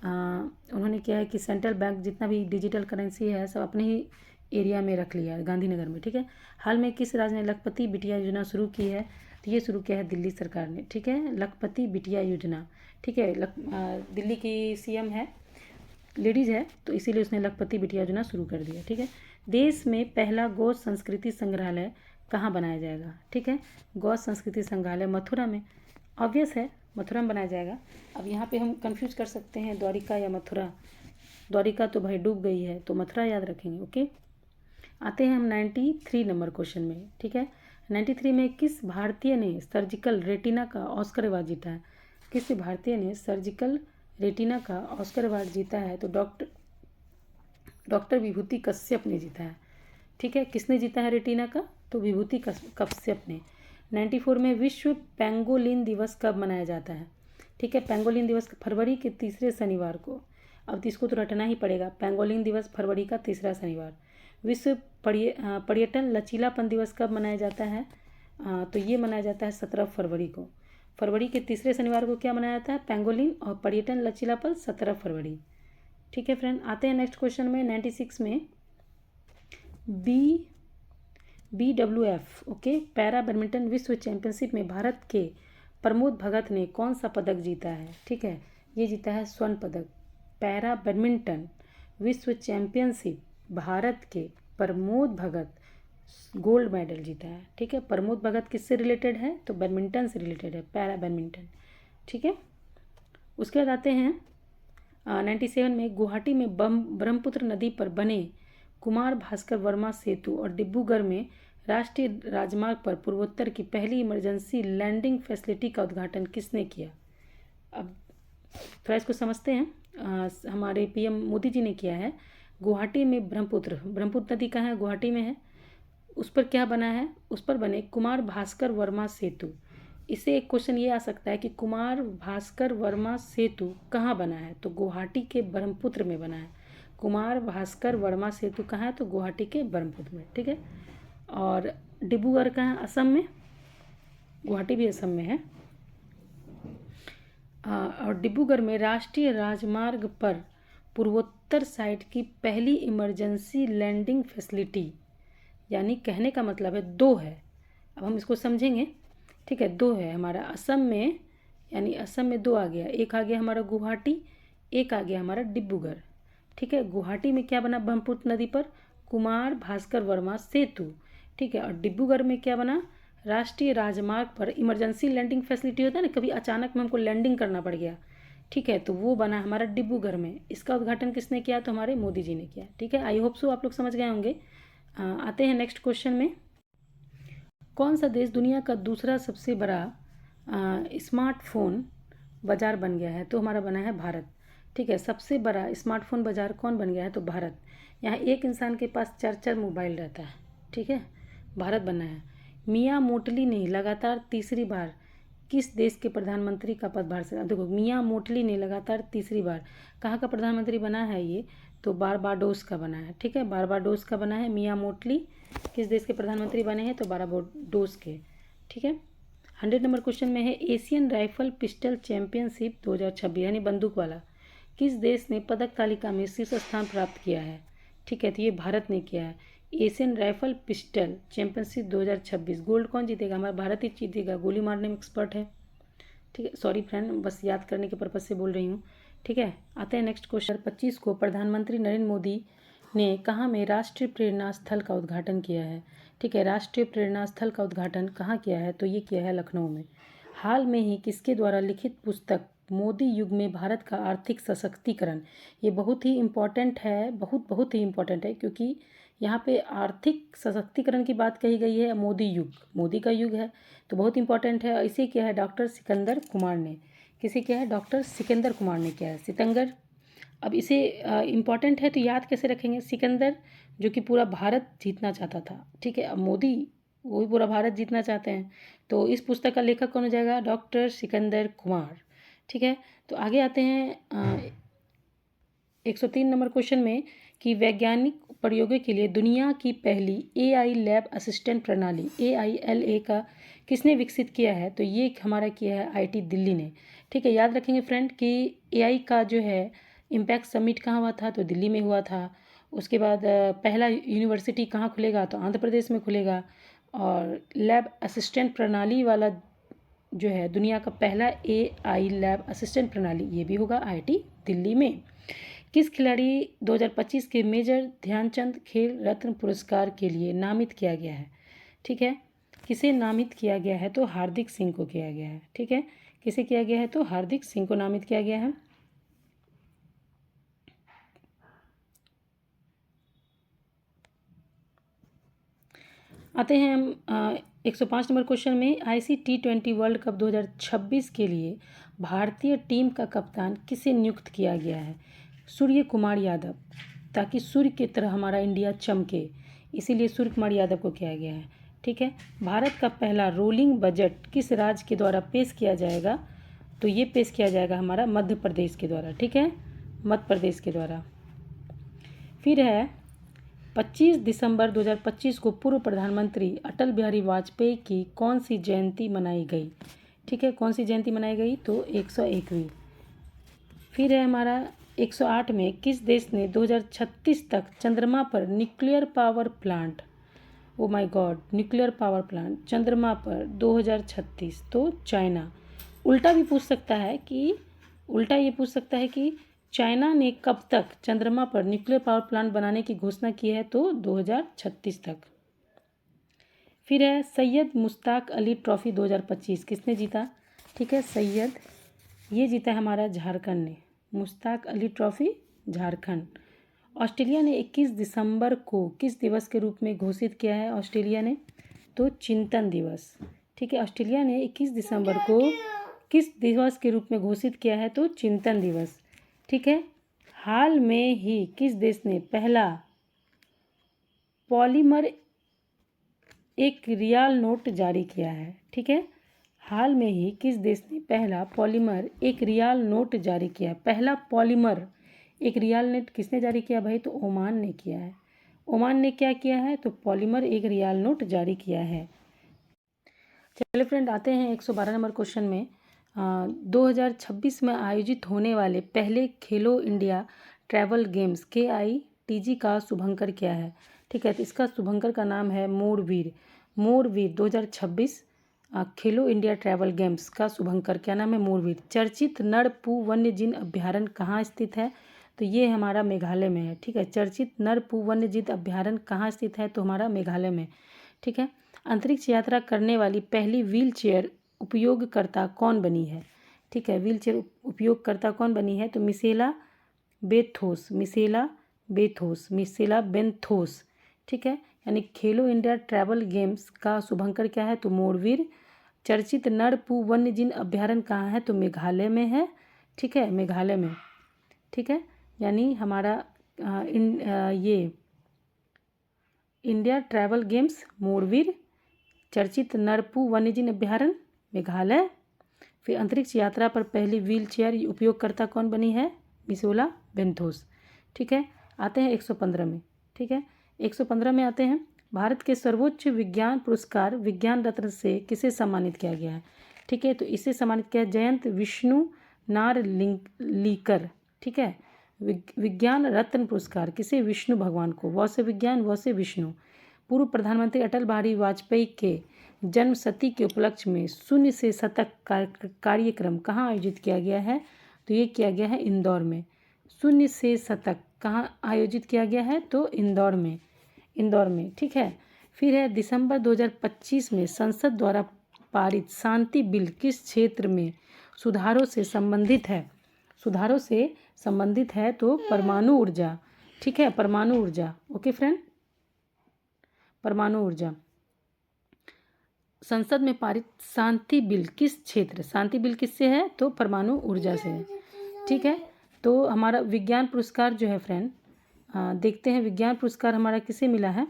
उन्होंने क्या है कि सेंट्रल बैंक जितना भी डिजिटल करेंसी है सब अपने ही एरिया में रख लिया है, गांधीनगर में, ठीक है। हाल में किस राज्य ने लखपति बिटिया योजना शुरू की है? तो ये शुरू किया है दिल्ली सरकार ने, ठीक है, लखपति बिटिया योजना, ठीक है। दिल्ली की सीएम है, लेडीज़ है, तो इसीलिए उसने लखपति बिटिया योजना शुरू कर दिया, ठीक है। देश में पहला गौ संस्कृति संग्रहालय कहाँ बनाया जाएगा? ठीक है, गौ संस्कृति संग्रहालय मथुरा में, ऑब्वियस है मथुरा में बनाया जाएगा। अब यहाँ पे हम कंफ्यूज कर सकते हैं द्वारिका या मथुरा। द्वारिका तो भाई डूब गई है, तो मथुरा याद रखेंगे, ओके। आते हैं हम 93 नंबर क्वेश्चन में, ठीक है। 93 में किस भारतीय ने सर्जिकल रेटिना का ऑस्कर अवार्ड जीता है? किस भारतीय ने सर्जिकल रेटिना का ऑस्कर अवार्ड जीता है? तो डॉक्टर विभूति कश्यप ने जीता है, ठीक है। किसने जीता है रेटिना का? तो विभूति कश्यप ने। 94 में विश्व पेंगोलिन दिवस कब मनाया जाता है? ठीक है, पेंगोलिन दिवस फरवरी के तीसरे शनिवार को। अब इसको तो रटना ही पड़ेगा, पेंगोलिन दिवस फरवरी का तीसरा शनिवार। विश्व पर्यटन लचीलापन दिवस कब मनाया जाता है? तो ये मनाया जाता है 17 फरवरी को। फरवरी के तीसरे शनिवार को क्या मनाया जाता है? पेंगोलिन और पर्यटन लचीलापन 17 फरवरी, ठीक है फ्रेंड। आते हैं नेक्स्ट क्वेश्चन में 96 में BWF, ओके, पैरा बैडमिंटन विश्व चैंपियनशिप में भारत के प्रमोद भगत ने कौन सा पदक जीता है? ठीक है, ये जीता है स्वर्ण पदक। पैरा बैडमिंटन विश्व चैंपियनशिप भारत के प्रमोद भगत गोल्ड मेडल जीता है, ठीक है। प्रमोद भगत किससे रिलेटेड है? तो बैडमिंटन से रिलेटेड है, पैरा बैडमिंटन, ठीक है। उसके बाद आते हैं 97 में गुवाहाटी में ब्रह्मपुत्र नदी पर बने कुमार भास्कर वर्मा सेतु और डिब्रूगढ़ में राष्ट्रीय राजमार्ग पर पूर्वोत्तर की पहली इमरजेंसी लैंडिंग फैसिलिटी का उद्घाटन किसने किया? अब थोड़ा इसको समझते हैं। हमारे पीएम मोदी जी ने किया है। गुवाहाटी में ब्रह्मपुत्र नदी कहाँ है? गुवाहाटी में है। उस पर क्या बना है? उस पर बने कुमार भास्कर वर्मा सेतु। इससे एक क्वेश्चन ये आ सकता है कि कुमार भास्कर वर्मा सेतु कहाँ बना है? तो गुवाहाटी के ब्रह्मपुत्र में बना है। कुमार भास्कर वर्मा सेतु कहाँ है? तो गुवाहाटी के ब्रह्मपुत्र में, ठीक है। और डिब्रूगढ़ कहाँ है? असम में। गुवाहाटी भी असम में है। और डिब्रूगढ़ में राष्ट्रीय राजमार्ग पर पूर्वोत्तर साइड की पहली इमरजेंसी लैंडिंग फैसिलिटी, यानी कहने का मतलब है 2 है। अब हम इसको समझेंगे, ठीक है। 2 है हमारा असम में, यानी असम में 2 आ गया। एक आ गया हमारा गुवाहाटी, एक आ गया हमारा डिब्रूगढ़, ठीक है। गुवाहाटी में क्या बना? ब्रह्मपुत्र नदी पर कुमार भास्कर वर्मा सेतु, ठीक है। और डिब्रूगढ़ में क्या बना? राष्ट्रीय राजमार्ग पर इमरजेंसी लैंडिंग फैसिलिटी होता है ना, कभी अचानक में हमको लैंडिंग करना पड़ गया, ठीक है, तो वो बना हमारा डिब्रूगढ़ में। इसका उद्घाटन किसने किया? तो हमारे मोदी जी ने किया, ठीक है। आई होप सो आप लोग समझ गए होंगे। आते हैं नेक्स्ट क्वेश्चन में। कौन सा देश दुनिया का दूसरा सबसे बड़ा स्मार्टफोन बाज़ार बन गया है? तो हमारा बना है भारत, ठीक है। सबसे बड़ा स्मार्टफोन बाज़ार कौन बन गया है? तो भारत। यहाँ एक इंसान के पास 4 मोबाइल रहता है, ठीक है, भारत बना है। मियाँ मोटली ने लगातार तीसरी बार किस देश के प्रधानमंत्री का पदभार संभाला? देखो, मियाँ मोटली ने लगातार तीसरी बार कहाँ का प्रधानमंत्री बना है? ये तो बारबाडोस का बना है, ठीक है, बारबाडोस का बना है। मियाँ मोटली किस देश के प्रधानमंत्री बने हैं? तो बारबाडोस के, ठीक है। 100 नंबर क्वेश्चन में है एशियन राइफल पिस्टल चैंपियनशिप 2026, यानी बंदूक वाला, किस देश ने पदक तालिका में शीर्ष स्थान प्राप्त किया है? ठीक है, तो ये भारत ने किया है। Asian rifle pistol championship 2026 gold कौन जीतेगा? हमारा भारत ही जीतेगा, गोली मारने में एक्सपर्ट है, ठीक है। सॉरी फ्रेंड, बस याद करने के पर्पज़ से बोल रही हूँ, ठीक है। आते हैं नेक्स्ट क्वेश्चन। 25 को प्रधानमंत्री नरेंद्र मोदी ने कहाँ में राष्ट्रीय प्रेरणा स्थल का उद्घाटन किया है? ठीक है, राष्ट्रीय प्रेरणा स्थल का उद्घाटन कहाँ किया है? तो ये किया है लखनऊ में। हाल में ही किसके द्वारा लिखित पुस्तक मोदी युग में भारत का आर्थिक सशक्तिकरण, ये बहुत ही इम्पॉर्टेंट है, बहुत ही इम्पॉर्टेंट है, क्योंकि यहाँ पे आर्थिक सशक्तिकरण की बात कही गई है। मोदी युग, मोदी का युग है, तो बहुत इंपॉर्टेंट है। इसे किया है डॉक्टर सिकंदर कुमार ने। किसे किया है? डॉक्टर सिकंदर कुमार ने किया है। सिकंदर, अब इसे इम्पॉर्टेंट है तो याद कैसे रखेंगे? सिकंदर जो कि पूरा भारत जीतना चाहता था, ठीक है। अब मोदी वो भी पूरा भारत जीतना चाहते हैं, तो इस पुस्तक का लेखक कौन हो जाएगा? डॉक्टर सिकंदर कुमार, ठीक है। तो आगे आते हैं 103 नंबर क्वेश्चन में कि वैज्ञानिक प्रयोगों के लिए दुनिया की पहली AI लैब असिस्टेंट प्रणाली AILA का किसने विकसित किया है? तो ये हमारा किया है IT दिल्ली ने, ठीक है। याद रखेंगे फ्रेंड कि AI का जो है इम्पैक्ट समिट कहाँ हुआ था? तो दिल्ली में हुआ था। उसके बाद पहला यूनिवर्सिटी कहाँ खुलेगा? तो आंध्र प्रदेश में खुलेगा। और लैब असिस्टेंट प्रणाली वाला जो है दुनिया का पहला AI लैब असिस्टेंट प्रणाली, ये भी होगा IIT दिल्ली में। किस खिलाड़ी 2025 के मेजर ध्यानचंद खेल रत्न पुरस्कार के लिए नामित किया गया है? ठीक है, किसे नामित किया गया है? तो हार्दिक सिंह को किया गया है। ठीक है, किसे किया गया है? तो हार्दिक सिंह को नामित किया गया है। आते हैं हम 105 नंबर क्वेश्चन में। IC T20 वर्ल्ड कप 2026 के लिए भारतीय टीम का कप्तान किसे नियुक्त किया गया है? सूर्य कुमार यादव, ताकि सूर्य की तरह हमारा इंडिया चमके, इसीलिए सूर्य कुमार यादव को किया गया है। ठीक है, भारत का पहला रोलिंग बजट किस राज्य के द्वारा पेश किया जाएगा? तो ये पेश किया जाएगा हमारा मध्य प्रदेश के द्वारा। ठीक है, मध्य प्रदेश के द्वारा। फिर है 25 दिसंबर 2025 को पूर्व प्रधानमंत्री अटल बिहारी वाजपेयी की कौन सी जयंती मनाई गई? ठीक है, कौन सी जयंती मनाई गई? तो 101वीं। फिर है हमारा 108 में किस देश ने 2036 तक चंद्रमा पर nuclear power plant, oh my God, nuclear power plant चंद्रमा पर 2036? तो चाइना। उल्टा भी पूछ सकता है कि, उल्टा ये पूछ सकता है कि चाइना ने कब तक चंद्रमा पर न्यूक्लियर पावर प्लांट बनाने की घोषणा की है? तो 2036 तक। फिर है सैयद मुश्ताक अली ट्रॉफी 2025 किसने जीता? ठीक है, सैयद, ये जीता हमारा झारखंड ने, मुश्ताक अली ट्रॉफी झारखंड। ऑस्ट्रेलिया ने 21 दिसंबर को किस दिवस के रूप में घोषित किया है? ऑस्ट्रेलिया ने, तो चिंतन दिवस। ठीक है, ऑस्ट्रेलिया ने 21 दिसंबर को किस दिवस के रूप में घोषित किया है? तो चिंतन दिवस। ठीक है, हाल में ही किस देश ने पहला पॉलीमर एक रियाल नोट जारी किया है? ठीक है, हाल में ही किस देश ने पहला पॉलीमर एक रियाल नोट जारी किया? पहला पॉलीमर एक रियाल नोट किसने जारी किया भाई? तो ओमान ने किया है। ओमान ने क्या किया है? तो पॉलीमर एक रियाल नोट जारी किया है। चलिए फ्रेंड, आते हैं 112 नंबर क्वेश्चन में। 2026 में आयोजित होने वाले पहले खेलो इंडिया ट्रैवल गेम्स KITG का शुभंकर क्या है? ठीक है, तो इसका शुभंकर का नाम है मोरवीर। मोरवीर 2026 खेलो इंडिया ट्रैवल गेम्स का शुभंकर क्या नाम है? मोरवीर। चर्चित नरपू वन्यजीव अभ्यारण्य कहाँ स्थित है? तो ये हमारा मेघालय में है। ठीक है, चर्चित नरपू वन्यजीव अभ्यारण्य कहाँ स्थित है? तो हमारा मेघालय में। ठीक है, अंतरिक्ष यात्रा करने वाली पहली व्हील चेयर उपयोगकर्ता कौन बनी है? ठीक है, व्हील चेयर उपयोगकर्ता कौन बनी है? तो मिशेला बेथोस, मिशेला बेथोस, मिशेला बेंथोस। ठीक है, यानी खेलो इंडिया ट्रैवल गेम्स का शुभंकर क्या है? तो मोरवीर। चर्चित नरपू वन्यजीव अभ्यारण्य कहाँ है? तो मेघालय में है। ठीक है, मेघालय में। ठीक है, यानी हमारा ये इंडिया ट्रैवल गेम्स मोरवीर, चर्चित नरपू वन्यजीव अभ्यारण्य मेघालय। फिर अंतरिक्ष यात्रा पर पहली व्हील चेयर उपयोगकर्ता कौन बनी है? मिशेला बेंथोस। ठीक है, आते हैं 115 में। ठीक है, 115 में आते हैं। भारत के सर्वोच्च विज्ञान पुरस्कार विज्ञान रत्न से किसे सम्मानित किया गया है? ठीक है, तो इसे सम्मानित किया जयंत विष्णु नारलिकर। ठीक है, विज्ञान रत्न पुरस्कार किसे? विष्णु भगवान को। व से विज्ञान, व से विष्णु। पूर्व प्रधानमंत्री अटल बिहारी वाजपेयी के जन्मशती के उपलक्ष्य में 0 से शतक कार्यक्रम कहाँ आयोजित किया गया है? तो ये किया गया है इंदौर में। 0 से शतक कहाँ आयोजित किया गया है? तो इंदौर में, इंदौर में। ठीक है, फिर है दिसंबर 2025 में संसद द्वारा पारित शांति बिल किस क्षेत्र में सुधारों से संबंधित है? सुधारों से संबंधित है तो परमाणु ऊर्जा। ठीक है, परमाणु ऊर्जा। ओके फ्रेंड, परमाणु ऊर्जा। संसद में पारित शांति बिल किस क्षेत्र, शांति बिल किससे है? तो परमाणु ऊर्जा से है। ठीक है, तो हमारा विज्ञान पुरस्कार जो है फ्रेंड, देखते हैं विज्ञान पुरस्कार हमारा किसे मिला है।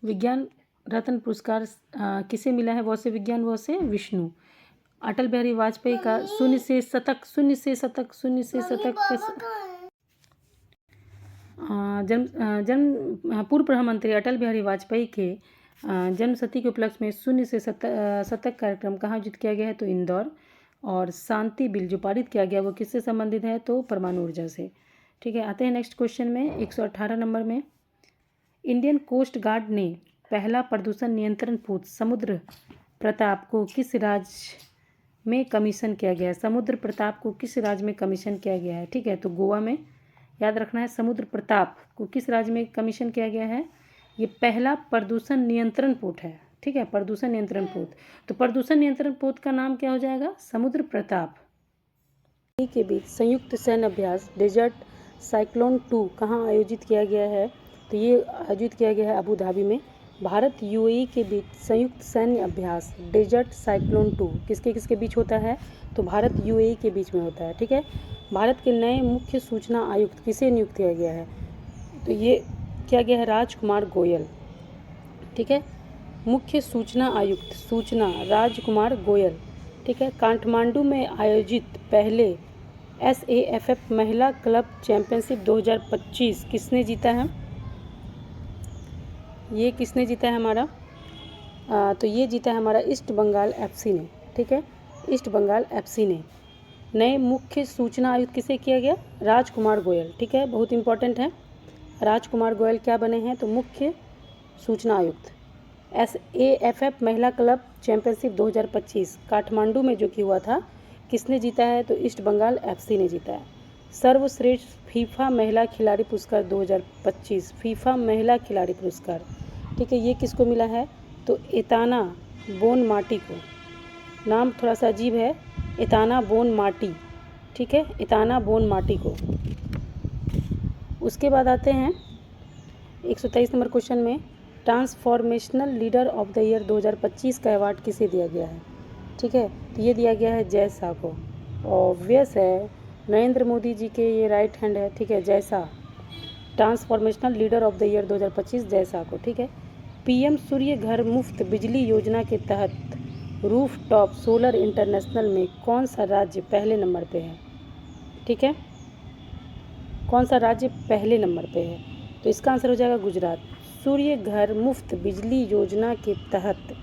विज्ञान रत्न पुरस्कार किसे मिला है? वो से विज्ञान, वो से विष्णु। अटल बिहारी वाजपेयी का 0 से शतक, 0 से शतक, 0 से शतक पूर्व प्रधानमंत्री अटल बिहारी वाजपेयी के जन्मशती के उपलक्ष्य में 0 से शतक कार्यक्रम कहाँ आयोजित किया गया है? तो इंदौर। और शांति बिल जो पारित किया गया वो किससे संबंधित है, तो परमाणु ऊर्जा से। ठीक है, आते हैं नेक्स्ट क्वेश्चन में 118 नंबर में। इंडियन कोस्ट गार्ड ने पहला प्रदूषण नियंत्रण पोत समुद्र प्रताप को किस राज्य में कमीशन किया गया है? समुद्र प्रताप को किस राज्य में कमीशन किया गया है? ठीक है, तो गोवा में। याद रखना है, समुद्र प्रताप को किस राज्य में कमीशन किया गया है? ये पहला प्रदूषण नियंत्रण पोत है। ठीक है, प्रदूषण नियंत्रण पोत। तो प्रदूषण नियंत्रण पोत का नाम क्या हो जाएगा? समुद्र प्रताप। के बीच संयुक्त सैन्य अभ्यास डेजर्ट साइक्लोन 2 कहाँ आयोजित किया गया है? तो ये आयोजित किया गया है अबू धाबी में। भारत यूएई के बीच संयुक्त सैन्य अभ्यास डेजर्ट साइक्लोन 2 किसके किसके बीच होता है? तो भारत यूएई के बीच में होता है। ठीक है, भारत के नए मुख्य सूचना आयुक्त किसे नियुक्त किया गया है? तो ये किया गया है राजकुमार गोयल। ठीक है, मुख्य सूचना आयुक्त सूचना राजकुमार गोयल। ठीक है, काठमांडू में आयोजित पहले SAFF महिला क्लब चैंपियनशिप 2025 किसने जीता है? ये किसने जीता है हमारा? तो ये जीता है हमारा ईस्ट बंगाल FC ने। ठीक है, ईस्ट बंगाल FC ने। नए मुख्य सूचना आयुक्त किसे किया गया? राजकुमार गोयल। ठीक है, बहुत इंपॉर्टेंट है। राजकुमार गोयल क्या बने हैं? तो मुख्य सूचना आयुक्त। SAFF महिला क्लब चैंपियनशिप 2025 काठमांडू में जो कि हुआ था, किसने जीता है? तो ईस्ट बंगाल FC ने जीता है। सर्वश्रेष्ठ फीफा महिला खिलाड़ी पुरस्कार 2025 फीफा महिला खिलाड़ी पुरस्कार। ठीक है, ये किसको मिला है? तो एताना बोनमाटी को। नाम थोड़ा सा अजीब है, एताना बोनमाटी। ठीक है, एताना बोनमाटी को। उसके बाद आते हैं 123 नंबर क्वेश्चन में। Transformational leader of the year 2025 का अवार्ड किसे दिया गया है? ठीक है, तो ये दिया गया है जय शाह को। ऑब्वियस है, नरेंद्र मोदी जी के ये राइट हैंड है। ठीक है, Jay Shah, transformational leader of the year 2025 Jay Shah को। ठीक है, PM सूर्य घर मुफ्त बिजली योजना के तहत रूफ टॉप सोलर इंटरनेशनल में कौन सा राज्य पहले नंबर पे है? ठीक है, कौन सा राज्य पहले नंबर पे है? तो इसका आंसर हो जाएगा गुजरात। सूर्य घर मुफ्त बिजली योजना के तहत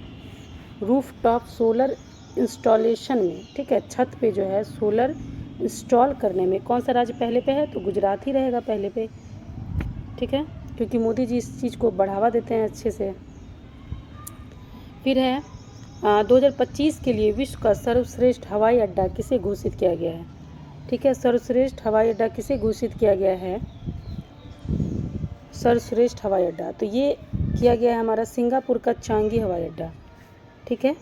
रूफ टॉप सोलर इंस्टॉलेशन में, ठीक है, छत पे जो है सोलर इंस्टॉल करने में कौन सा राज्य पहले पे है? तो गुजरात ही रहेगा पहले पे। ठीक है, क्योंकि मोदी जी इस चीज़ को बढ़ावा देते हैं अच्छे से। फिर है 2025 के लिए विश्व का सर्वश्रेष्ठ हवाई अड्डा किसे घोषित किया गया है? ठीक है, सर्वश्रेष्ठ हवाई अड्डा किसे घोषित किया गया है? सर्वश्रेष्ठ हवाई अड्डा तो ये किया गया है हमारा सिंगापुर का चांगी हवाई अड्डा। ठीक है,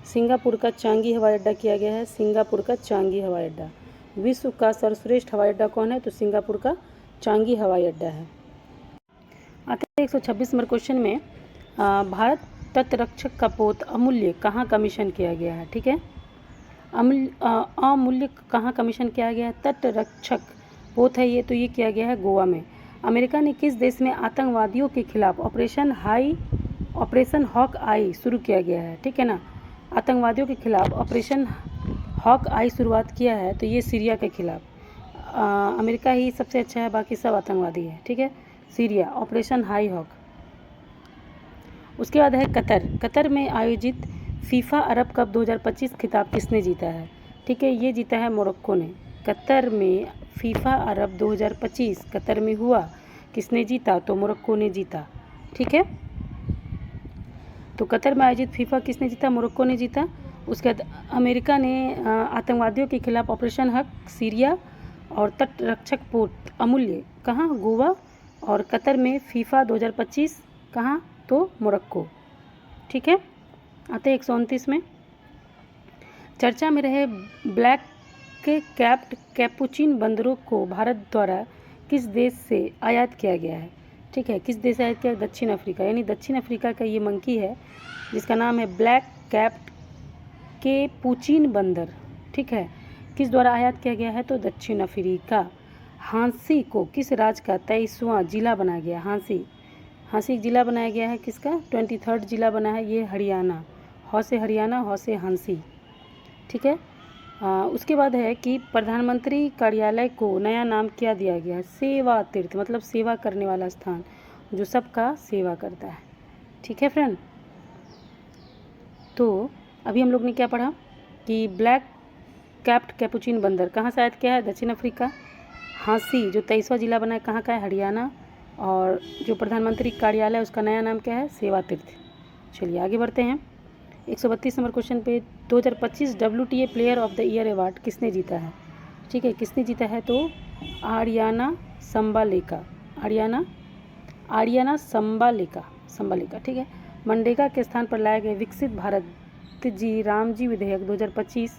सिंगापुर का चांगी हवाई अड्डा किया गया है, सिंगापुर का चांगी हवाई अड्डा। विश्व का सर्वश्रेष्ठ हवाई अड्डा कौन है? तो सिंगापुर का चांगी हवाई अड्डा है। आते हैं 126 नंबर क्वेश्चन में। भारत तटरक्षक का पोत अमूल्य कहाँ कमीशन किया गया है? ठीक है, अमूल्य कहाँ कमीशन किया गया है? तटरक्षक पोत है ये, तो ये किया गया है गोवा में। अमेरिका ने किस देश में आतंकवादियों के खिलाफ ऑपरेशन हॉक आई शुरू किया गया है? ठीक है ना, आतंकवादियों के खिलाफ ऑपरेशन हॉक आई शुरुआत किया है, तो ये सीरिया के खिलाफ। अमेरिका ही सबसे अच्छा है, बाकी सब आतंकवादी है। ठीक है, सीरिया ऑपरेशन हाई हॉक। उसके बाद है कतर। कतर में आयोजित फीफा अरब कप 2025 खिताब किसने जीता है? ठीक है, ये जीता है मोरक्को ने। कतर में फीफा अरब 2025 कतर में हुआ, किसने जीता? तो मोरक्को ने जीता। ठीक है, तो कतर में आयोजित फीफा किसने जीता? मोरक्को ने जीता। उसके बाद अमेरिका ने आतंकवादियों के खिलाफ ऑपरेशन हक सीरिया और तटरक्षक पोत अमूल्य कहाँ? गोवा। और कतर में फीफा 2025 कहाँ? तो मोरक्को। ठीक है, आते 129 में। चर्चा में रहे ब्लैक कैप्ड कैपुचिन बंदरों को भारत द्वारा किस देश से आयात किया गया है? ठीक है, किस देश से आयात किया? दक्षिण अफ्रीका, यानी दक्षिण अफ्रीका का ये मंकी है जिसका नाम है ब्लैक कैप्ड कैपुचिन बंदर। ठीक है, किस द्वारा आयात किया गया है? तो दक्षिण अफ्रीका। हाँसी को किस राज्य का 23वां जिला बनाया गया? हाँसी जिला बनाया गया है किसका? 23rd जिला बना है ये हरियाणा। हौ से हरियाणा, हौ से हाँसी। ठीक है, उसके बाद है कि प्रधानमंत्री कार्यालय को नया नाम क्या दिया गया है? सेवा तीर्थ, मतलब सेवा करने वाला स्थान जो सबका सेवा करता है। ठीक है फ्रेंड, तो अभी हम लोग ने क्या पढ़ा कि ब्लैक कैप्ट कैपुचिन बंदर कहाँ से आयात किया है? दक्षिण अफ्रीका। हाँसी जो 23वां जिला बना है कहाँ का है? हरियाणा। और जो प्रधानमंत्री कार्यालय है उसका नया नाम क्या है? सेवा तीर्थ। चलिए आगे बढ़ते हैं। 132 नंबर क्वेश्चन पे 2025 WTA player of the year award किसने जीता है? ठीक है, किसने जीता है? तो आरियाना संबालेका। आरियाना संबालेका। ठीक है। मनरेगा के स्थान पर लाए गए विकसित भारत जी रामजी विधेयक 2025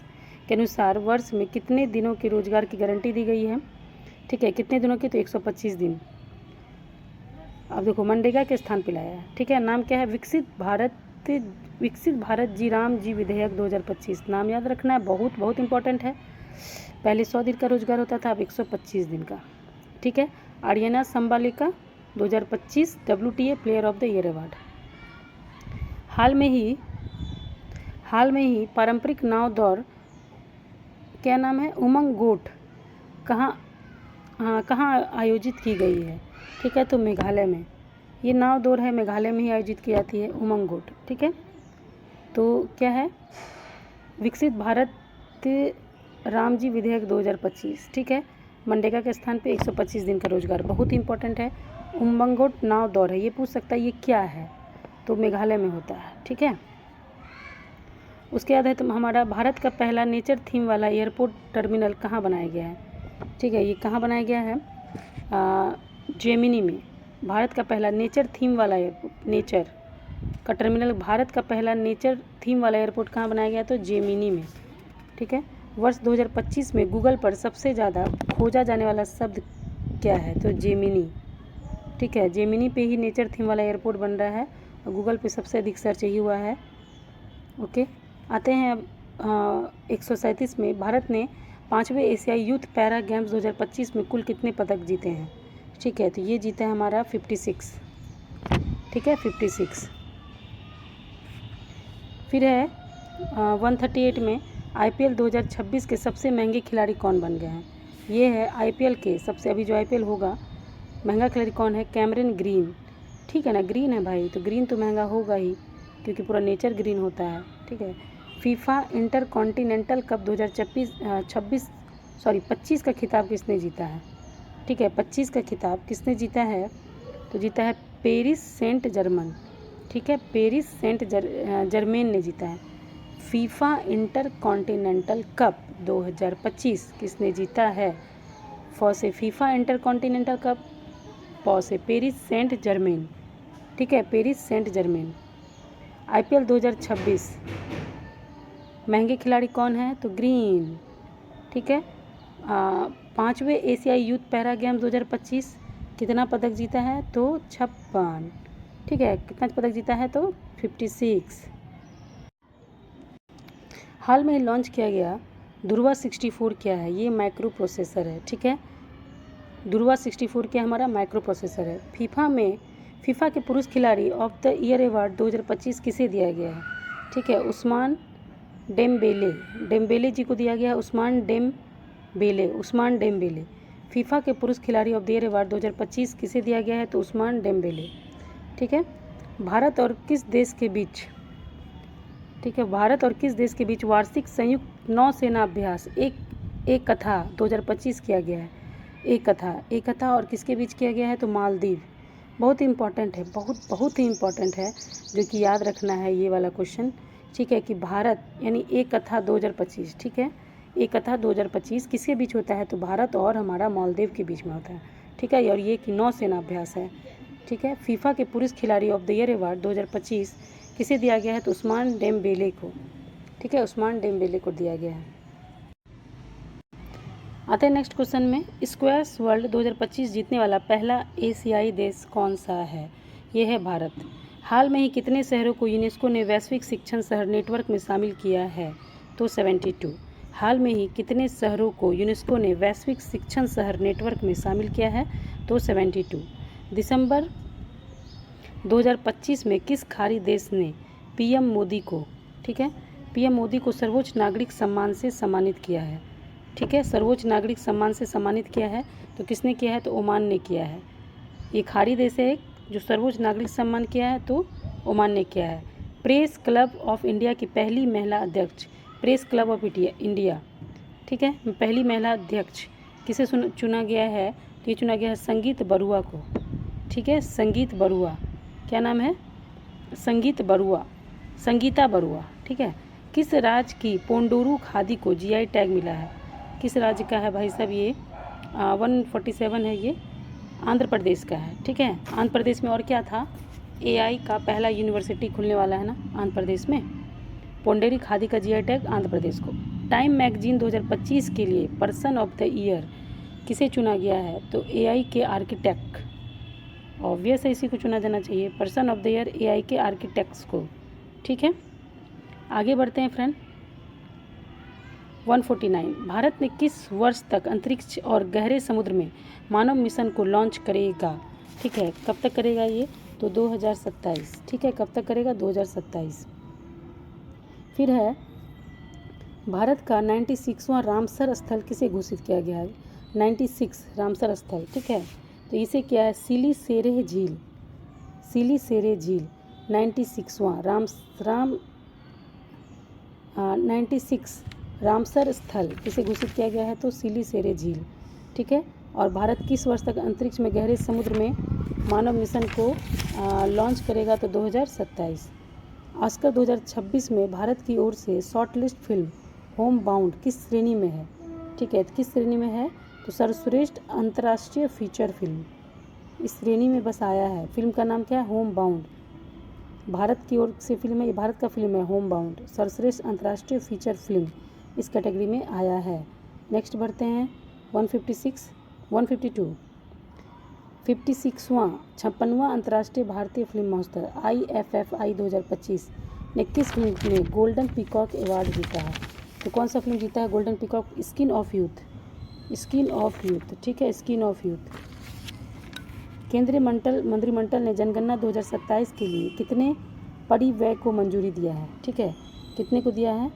के अनुसार वर्ष में कितने दिनों के रोजगार की गारंटी दी गई है? ठीक है, कितने दिनों की? तो 125 दिन। अब देखो मनरेगा के स्थान पर लाया है। ठीक है, नाम क्या है? विकसित भारत जी राम जी विधेयक 2025। नाम याद रखना है, बहुत बहुत इंपॉर्टेंट है। पहले 100 दिन का रोजगार होता था, अब 125 दिन का। ठीक है। Aryna Sabalenka 2025 WTA player of the year award. हाल में ही पारंपरिक नाव दौड़ क्या नाम है? उमंग गोट कहाँ आयोजित की गई है? ठीक है, तो मेघालय में। ये नाव दौड़ है मेघालय में ही आयोजित की जाती है, उमंग गोट। ठीक है, तो क्या है? विकसित भारत राम जी विधेयक 2025। ठीक है, मनरेगा के स्थान पे 125 दिन का रोजगार, बहुत इंपॉर्टेंट है। उमंग गोट नाव दौड़ है, ये पूछ सकता है ये क्या है? तो मेघालय में होता है। ठीक है, उसके बाद है तो हमारा भारत का पहला नेचर थीम वाला एयरपोर्ट टर्मिनल कहाँ बनाया गया है? ठीक है, ये कहाँ बनाया गया है? जेमिनी में। भारत का पहला नेचर थीम वाला एयरपोर्ट, नेचर का टर्मिनल, भारत का पहला नेचर थीम वाला एयरपोर्ट कहाँ बनाया गया? तो जेमिनी में। ठीक है, वर्ष 2025 में गूगल पर सबसे ज़्यादा खोजा जाने वाला शब्द क्या है? तो जेमिनी। ठीक है, जेमिनी पे ही नेचर थीम वाला एयरपोर्ट बन रहा है और गूगल पे सबसे अधिक सर्च यही हुआ है। ओके, आते हैं अब 137 में भारत ने 5वें एशियाई यूथ पैरा गेम्स 2025 में कुल कितने पदक जीते हैं? ठीक है, तो ये जीता है हमारा 56। ठीक है, 56। फिर है 138 में IPL 2026 के सबसे महंगे खिलाड़ी कौन बन गए हैं? ये है IPL के सबसे, अभी जो IPL होगा महंगा खिलाड़ी कौन है? Cameron green. ठीक है ना, ग्रीन है भाई, तो ग्रीन तो महंगा होगा ही क्योंकि पूरा नेचर ग्रीन होता है। ठीक है, फीफा इंटर कॉन्टिनेंटल कप 2025 का खिताब किसने जीता है? ठीक है, 25 का खिताब किसने जीता है? तो जीता है पेरिस सेंट जर्मन। ठीक है, पेरिस सेंट जर्मेन ने जीता है। फीफा इंटर कॉन्टिनेंटल कप 2025 किसने जीता है? फ से फीफा इंटर कॉन्टिनेंटल कप, प से पेरिस सेंट जर्मेन। ठीक है, पेरिस सेंट जर्मेन। IPL 2026 महंगे खिलाड़ी कौन है? तो ग्रीन। ठीक है, 5वें एशियाई यूथ पैरा गेम्स 2025 कितना पदक जीता है? तो 56। ठीक है, कितना पदक जीता है? तो 56। हाल में लॉन्च किया गया ध्रुवा 64 क्या है? ये माइक्रो प्रोसेसर है। ठीक है, ध्रुवा 64 क्या हमारा? माइक्रो प्रोसेसर है। फीफा के पुरुष खिलाड़ी ऑफ द ईयर अवार्ड 2025 किसे दिया गया है? ठीक है, उस्मान डेम्बेले जी को दिया गया है। Ousmane Dembele. फीफा के पुरुष खिलाड़ी ऑफ द ईयर अवार्ड 2025 किसे दिया गया है? तो उस्मान डेम्बेले। ठीक है, भारत और किस देश के बीच वार्षिक संयुक्त नौसेना अभ्यास एक कथा 2025 किया गया है? एक कथा और किसके बीच किया गया है? तो मालदीव। बहुत इंपॉर्टेंट है, बहुत ही इंपॉर्टेंट है, जो कि याद रखना है ये वाला क्वेश्चन। ठीक है, कि भारत यानी एक कथा 2025। ठीक है, एक कथा 2025 किसके बीच होता है? तो भारत और हमारा मालदीव के बीच में होता है। ठीक है, और ये कि नौसेना अभ्यास है। ठीक है, फीफा के पुरुष खिलाड़ी ऑफ द ईयर अवार्ड 2025 किसे दिया गया है? तो उस्मान डेम्बेले को। ठीक है, उस्मान डेम्बेले को दिया गया है। आते हैं नेक्स्ट क्वेश्चन में, स्क्वैश वर्ल्ड 2025 जीतने वाला पहला एशियाई देश कौन सा है? ये है भारत। हाल में ही कितने शहरों को यूनेस्को ने वैश्विक शिक्षण शहर नेटवर्क में शामिल किया है? तो 72। हाल में ही कितने शहरों को यूनेस्को ने वैश्विक शिक्षण शहर नेटवर्क में शामिल किया है? तो 72। दिसंबर 2025 में किस खाड़ी देश ने PM मोदी को, ठीक है, PM मोदी को सर्वोच्च नागरिक सम्मान से सम्मानित किया है? ठीक है, सर्वोच्च नागरिक सम्मान से सम्मानित किया है, तो किसने किया है? तो ओमान ने किया है। ये खाड़ी देश है जो सर्वोच्च नागरिक सम्मान किया है, तो ओमान ने किया है। प्रेस क्लब ऑफ इंडिया की पहली महिला अध्यक्ष, प्रेस क्लब ऑफ इंडिया ठीक है। पहली महिला अध्यक्ष किसे चुना गया है, तो ये चुना गया है संगीत बरुआ को, ठीक है। संगीत बरुआ, क्या नाम है, संगीत बरुआ, संगीता बरुआ, ठीक है। किस राज्य की पोंडुरु खादी को जीआई टैग मिला है, किस राज्य का है भाई साहब, ये 147 है, ये आंध्र प्रदेश का है, ठीक है। आंध्र प्रदेश में और क्या था, एआई का पहला यूनिवर्सिटी खुलने वाला है ना आंध्र प्रदेश में। पोंडेरी खादी का जीआई टैग आंध्र प्रदेश को। टाइम मैगजीन 2025 के लिए पर्सन ऑफ द ईयर किसे चुना गया है, तो एआई के आर्किटेक्ट, ऑब्वियस है इसी को चुना जाना चाहिए, person of the year AI के आर्किटेक्ट्स को, ठीक है। आगे बढ़ते हैं फ्रेंड। 149, भारत ने किस वर्ष तक अंतरिक्ष और गहरे समुद्र में मानव मिशन को लॉन्च करेगा, ठीक है। कब तक करेगा ये, तो 2027, ठीक है। कब तक करेगा, 2027। फिर है भारत का 96वां रामसर स्थल किसे घोषित किया गया है, 96 रामसर स्थल, ठीक है। तो इसे क्या है, सिली सेरे झील, सिली सेरे झील 96वां 96 रामसर स्थल किसे घोषित किया गया है, तो सिली सेरे झील, ठीक है। और भारत किस वर्ष तक अंतरिक्ष में गहरे समुद्र में मानव मिशन को लॉन्च करेगा, तो 2027। ऑस्कर 2026 में भारत की ओर से शॉर्टलिस्ट फिल्म होम बाउंड किस श्रेणी में है, ठीक है। किस श्रेणी में है, तो सर्वश्रेष्ठ अंतर्राष्ट्रीय फीचर फिल्म, इस श्रेणी में बस आया है। फिल्म का नाम क्या है, होम बाउंड, भारत की ओर से फिल्म है, ये भारत का फिल्म है होम बाउंड, सर्वश्रेष्ठ अंतर्राष्ट्रीय फीचर फिल्म इस कैटेगरी में आया है। नेक्स्ट बढ़ते हैं 152 56वां 56वां अंतर्राष्ट्रीय भारतीय फिल्म महोत्सव IFFI 2025 ने किस फिल्म ने गोल्डन पीकॉक अवार्ड जीता है, तो कौन सा फिल्म जीता है golden peacock, skin of youth, skin of youth, ठीक है, स्किन ऑफ यूथ। केंद्रीय मंत्रिमंडल ने जनगणना 2027 के लिए कितने परिव्यय को मंजूरी दिया है, ठीक है। कितने को दिया है,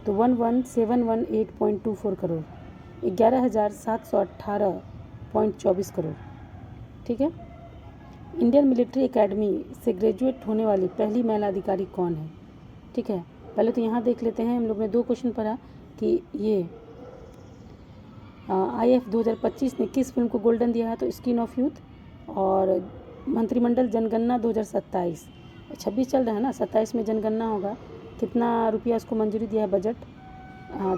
तो 11,718.24 करोड़, 11,718.24 करोड़, ठीक है। इंडियन मिलिट्री एकेडमी से ग्रेजुएट होने वाली पहली महिला अधिकारी कौन है, ठीक है। पहले तो यहाँ देख लेते हैं, हम लोग ने 2 क्वेश्चन पढ़ा कि ये IF 2025 ने किस फिल्म को गोल्डन दिया है, तो स्किन ऑफ यूथ। और मंत्रिमंडल जनगणना 2027, 26 चल रहा है ना, 27 में जनगणना होगा, कितना रुपया उसको मंजूरी दिया है बजट,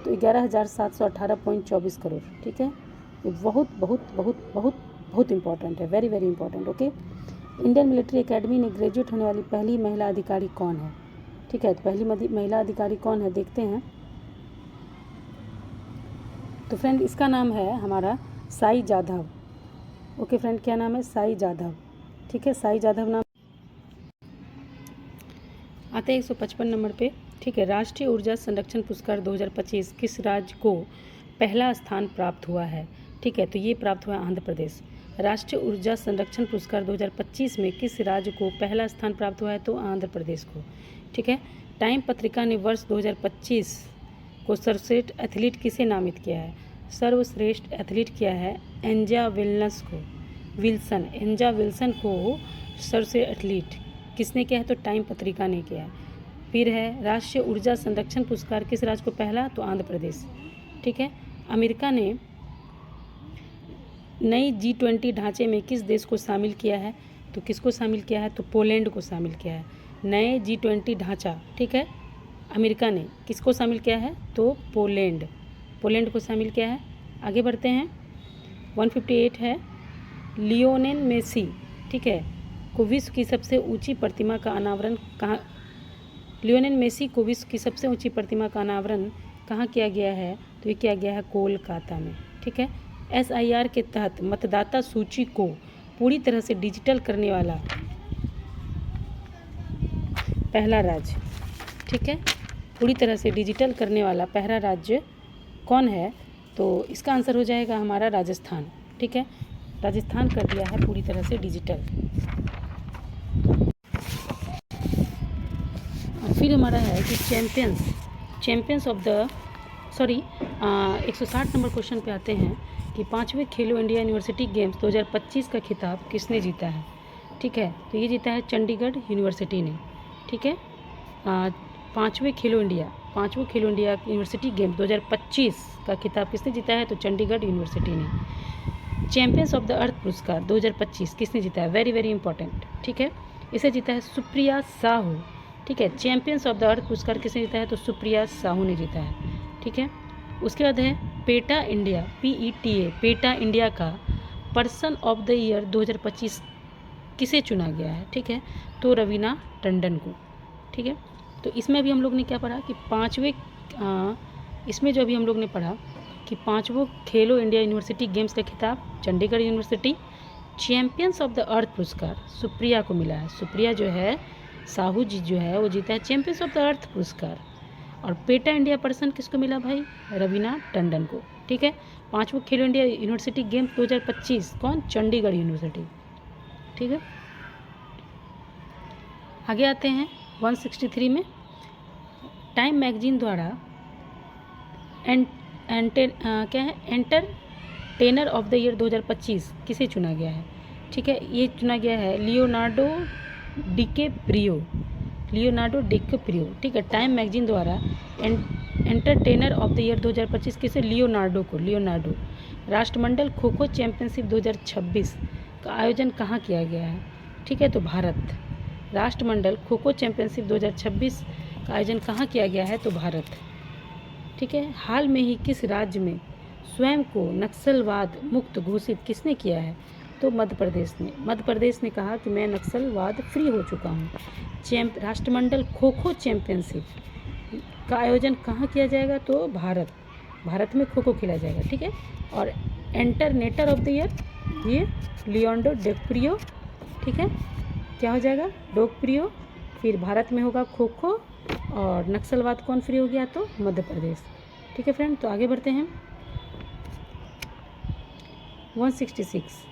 तो 11,718.24 करोड़, ठीक है। ये बहुत बहुत बहुत बहुत बहुत इंपॉर्टेंट है, very very important, okay. Indian military academy में ग्रेजुएट होने वाली पहली महिला अधिकारी कौन है, ठीक है। तो पहली महिला अधिकारी कौन है, देखते हैं। तो फ्रेंड इसका नाम है हमारा साई जाधव, ओके फ्रेंड, क्या नाम है, साई जाधव, ठीक है, साई जाधव नाम। आते हैं 155 नंबर पे, ठीक है। राष्ट्रीय ऊर्जा संरक्षण पुरस्कार 2025 किस राज्य को पहला स्थान प्राप्त हुआ है, ठीक है। तो ये प्राप्त हुआ आंध्र प्रदेश। राष्ट्रीय ऊर्जा संरक्षण पुरस्कार 2025 में किस राज्य को पहला स्थान प्राप्त हुआ है, तो आंध्र प्रदेश को, ठीक है। टाइम पत्रिका ने वर्ष 2025 को सर्वश्रेष्ठ एथलीट किसे नामित किया है, सर्वश्रेष्ठ एथलीट किया है एंजा विल्सन को सर्वश्रेष्ठ एथलीट किसने किया है, तो टाइम पत्रिका ने किया है। फिर है राष्ट्रीय ऊर्जा संरक्षण पुरस्कार किस राज्य को पहला, तो आंध्र प्रदेश, ठीक है। अमेरिका ने नई G20 ढांचे में किस देश को शामिल किया है, तो किसको शामिल किया है, तो पोलैंड को शामिल किया है। नए G20 ढांचा, ठीक है, अमेरिका ने किसको शामिल किया है, तो पोलैंड को शामिल किया है। आगे बढ़ते हैं 158 है लियोनेल मेसी, ठीक है, को विश्व की सबसे ऊंची प्रतिमा का अनावरण कहाँ, लियोनेल मेसी को विश्व की सबसे ऊंची प्रतिमा का अनावरण कहाँ किया गया है, तो ये किया गया है कोलकाता में, ठीक है। SIR के तहत मतदाता सूची को पूरी तरह से डिजिटल करने वाला पहला राज्य, ठीक है, पूरी तरह से डिजिटल करने वाला पहला राज्य कौन है, तो इसका आंसर हो जाएगा हमारा राजस्थान, ठीक है। राजस्थान कर दिया है पूरी तरह से डिजिटल। फिर हमारा है कि champions of the 160 number question पे आते हैं कि 5वें खेलो इंडिया यूनिवर्सिटी गेम्स 2025 का खिताब किसने जीता है, ठीक है। तो ये जीता है चंडीगढ़ यूनिवर्सिटी ने, ठीक है। 5वें खेलो इंडिया यूनिवर्सिटी गेम्स 2025 का खिताब किसने जीता है? तो चंडीगढ़ यूनिवर्सिटी ने। चैंपियंस ऑफ द अर्थ पुरस्कार 2025 किसने जीता है? वेरी वेरी इंपॉर्टेंट, ठीक है। इसे जीता है सुप्रिया साहू, ठीक है। चैंपियंस ऑफ द अर्थ पुरस्कार किसने जीता है? तो सुप्रिया साहू ने जीता है, ठीक है। उसके बाद है PETA India, PETA, PETA India का पर्सन ऑफ द ईयर 2025 किसे चुना गया है? ठीक है, तो रवीना टंडन को, ठीक है। तो इसमें अभी हम लोग ने क्या पढ़ा कि इसमें जो अभी हम लोग ने पढ़ा कि 5वां खेलो इंडिया यूनिवर्सिटी गेम्स का खिताब Chandigarh university. Champions of the earth पुरस्कार सुप्रिया को मिला है। सुप्रिया जो है साहू जी जो है वो जीता है चैंपियंस ऑफ द अर्थ पुरस्कार। और पेटा इंडिया पर्सन किसको मिला भाई? रवीना टंडन को, ठीक है। 5वां खेलो इंडिया यूनिवर्सिटी गेम्स 2025 कौन? चंडीगढ़ यूनिवर्सिटी, ठीक है। आगे आते हैं 163 में। टाइम मैगजीन द्वारा क्या है एंटरटेनर ऑफ द ईयर 2025 किसे चुना गया है? ठीक है, ये चुना गया है लियोनार्डो डिकेप्रियो, ठीक है। टाइम मैगजीन द्वारा एंटरटेनर ऑफ द ईयर 2025 किसे? लियोनार्डो। राष्ट्रमंडल खो खो चैंपियनशिप 2026 का आयोजन कहाँ किया गया है? ठीक है, तो भारत। राष्ट्रमंडल खो खो चैंपियनशिप 2026 का आयोजन कहाँ किया गया है? तो भारत, ठीक है। हाल में ही किस राज्य में स्वयं को नक्सलवाद मुक्त घोषित किसने किया है? तो मध्य प्रदेश ने कहा कि मैं नक्सलवाद फ्री हो चुका हूँ। राष्ट्रमंडल खो खो चैंपियनशिप का आयोजन कहाँ किया जाएगा? तो भारत में खो खो खेला जाएगा, ठीक है। और एंटरटेनर ऑफ द ईयर ये लियोनार्डो डिकैप्रियो, ठीक है। क्या हो जाएगा? डिकैप्रियो। फिर भारत में होगा खो खो और नक्सलवाद कौन फ्री हो गया? तो मध्य प्रदेश, ठीक है फ्रेंड। तो आगे बढ़ते हैं 166।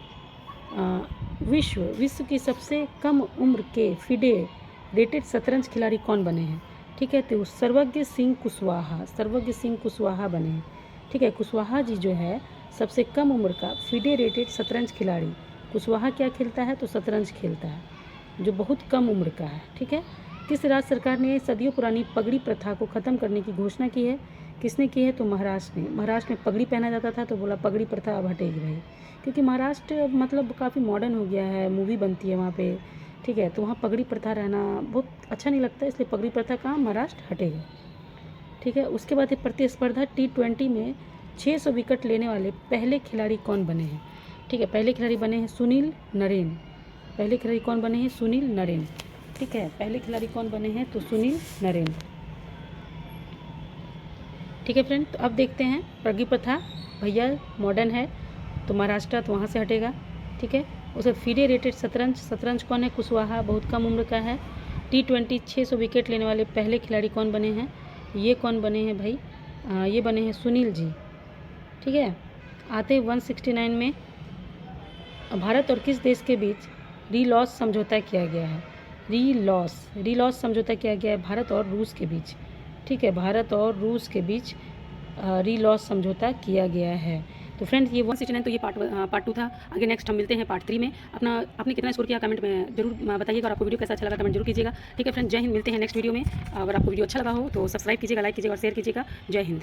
विश्व की सबसे कम उम्र के फिडे रेटेड शतरंज खिलाड़ी कौन बने हैं? ठीक है, तो सर्वज्ञ सिंह कुशवाहा बने हैं, ठीक है। कुशवाहा जी जो है सबसे कम उम्र का फिडे रेटेड शतरंज खिलाड़ी। कुशवाहा क्या खेलता है? तो शतरंज खेलता है, जो बहुत कम उम्र का है, ठीक है। किस राज्य सरकार ने सदियों पुरानी पगड़ी प्रथा को ख़त्म करने की घोषणा की है? किसने की है? तो महाराष्ट्र ने। महाराष्ट्र में पगड़ी पहना जाता था तो बोला पगड़ी प्रथा अब हटेगी भाई, क्योंकि महाराष्ट्र मतलब काफ़ी मॉडर्न हो गया है, मूवी बनती है वहाँ पे, ठीक है। तो वहाँ पगड़ी प्रथा रहना बहुत अच्छा नहीं लगता, इसलिए पगड़ी प्रथा कहाँ? महाराष्ट्र हटेगा, ठीक है। उसके बाद है प्रतिस्पर्धा T20 में 600 विकेट लेने वाले पहले खिलाड़ी कौन बने हैं? ठीक है, पहले खिलाड़ी बने हैं सुनील नरेन। ठीक है, पहले खिलाड़ी कौन बने हैं? तो सुनील नरेन, ठीक है फ्रेंड। तो अब देखते हैं पगड़ी प्रथा भैया मॉडर्न है तो महाराष्ट्र तो वहाँ से हटेगा, ठीक है। उसे फिडे रेटेड शतरंज कौन है? कुशवाहा, बहुत कम उम्र का है। T20 600 विकेट लेने वाले पहले खिलाड़ी कौन बने हैं? ये कौन बने हैं भाई? ये बने हैं सुनील जी, ठीक है। आते हैं 169 में। भारत और किस देश के बीच रीलॉस समझौता किया गया है? रीलॉस समझौता किया गया है भारत और रूस के बीच, ठीक है। भारत और रूस के बीच रीलॉस समझौता किया गया है। तो फ्रेंड्स ये 169 तो ये पार्ट 2 था। आगे नेक्स्ट हम मिलते हैं पार्ट 3 में। आपने कितना स्कोर किया कमेंट में जरूर बताइएगा, और आपको वीडियो कैसा अच्छा लगा कमेंट जरूर कीजिएगा, ठीक है फ्रेंड्स। जय हिंद, मिलते हैं नेक्स्ट वीडियो में। अगर आपको वीडियो अच्छा लगा हो तो सब्सक्राइब कीजिएगा, लाइक कीजिएगा और शेयर कीजिएगा। जय हिंद।